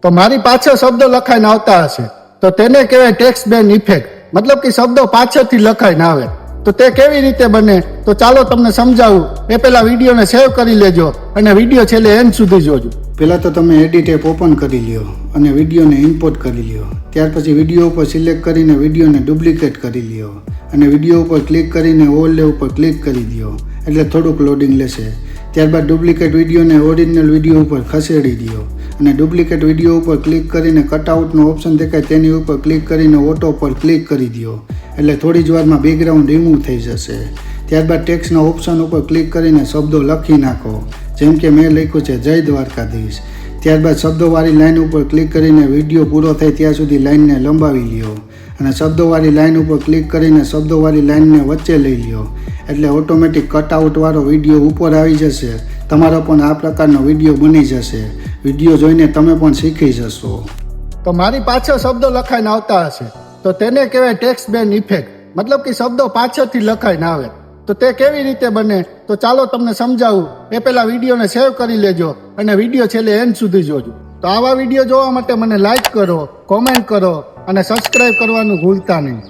તો મારી પાછળ શબ્દો લખાઈને આવતા હશે તો તેને કહેવાય ટેક્સ્ટ બેન ઇફેક્ટ, મતલબ કે શબ્દો પાછળથી લખાઈને આવે. તો તે કેવી રીતે બને તો ચાલો તમને સમજાવું. એ પહેલા વિડીયોને સેવ કરી લેજો અને વિડીયો છેલ્લે એન્ડ સુધી જોજો. પહેલાં તો તમે એડિટ એપ ઓપન કરી લ્યો અને વિડીયોને ઇમ્પોર્ટ કરી લ્યો. ત્યાર પછી વિડીયો ઉપર સિલેક્ટ કરીને વિડીયોને ડુપ્લિકેટ કરી લ્યો અને વિડીયો ઉપર ક્લિક કરીને ઓવરલે ઉપર ક્લિક કરી દો, એટલે થોડુંક લોડિંગ લેશે. ત્યારબાદ ડુપ્લિકેટ વિડીયોને ઓરિજિનલ વિડીયો ઉપર ખસેડી દો અને ડુપ્લિકેટ વિડીયો ઉપર ક્લિક કરીને કટઆઉટનો ઓપ્શન દેખાય તેની ઉપર ક્લિક કરીને ઓટો પર ક્લિક કરી દો, એટલે થોડી જ વારમાં બેકગ્રાઉન્ડ રિમૂવ થઈ જશે. ત્યારબાદ ટેક્સ્ટના ઓપ્શન ઉપર ક્લિક કરીને શબ્દો લખી નાખો, જેમ કે મેં લખ્યું છે જય દ્વારકાધીશ. ત્યારબાદ શબ્દોવાળી લાઇન ઉપર ક્લિક કરીને વિડીયો પૂરો થાય ત્યાં સુધી લાઇનને લંબાવી લ્યો અને શબ્દોવાળી લાઇન ઉપર ક્લિક કરીને શબ્દોવાળી લાઇનને વચ્ચે લઈ લ્યો, એટલે ઓટોમેટિક કટઆઉટવાળો વિડીયો ઉપર આવી જશે. તમારો પણ આ પ્રકારનો વિડીયો બની જશે. વિડીયો જોઈને તમે પણ શીખી જશો. તો મારી પાછળ શબ્દો લખાઈને આવતા હશે તો તેને કહેવાય ટેક્સ્ટ બેન ઇફેક્ટ, મતલબ કે શબ્દો પાછળથી લખાઈને આવે. તો તે કેવી રીતે બને તો ચાલો તમને સમજાવું. એ પહેલા વિડીયોને સેવ કરી લેજો અને વિડીયો છેલ્લે એન્ડ સુધી જોજો. તો આવા વિડીયો જોવા માટે મને લાઈક કરો, કોમેન્ટ કરો અને સબસ્ક્રાઇબ કરવાનું ભૂલતા નહીં.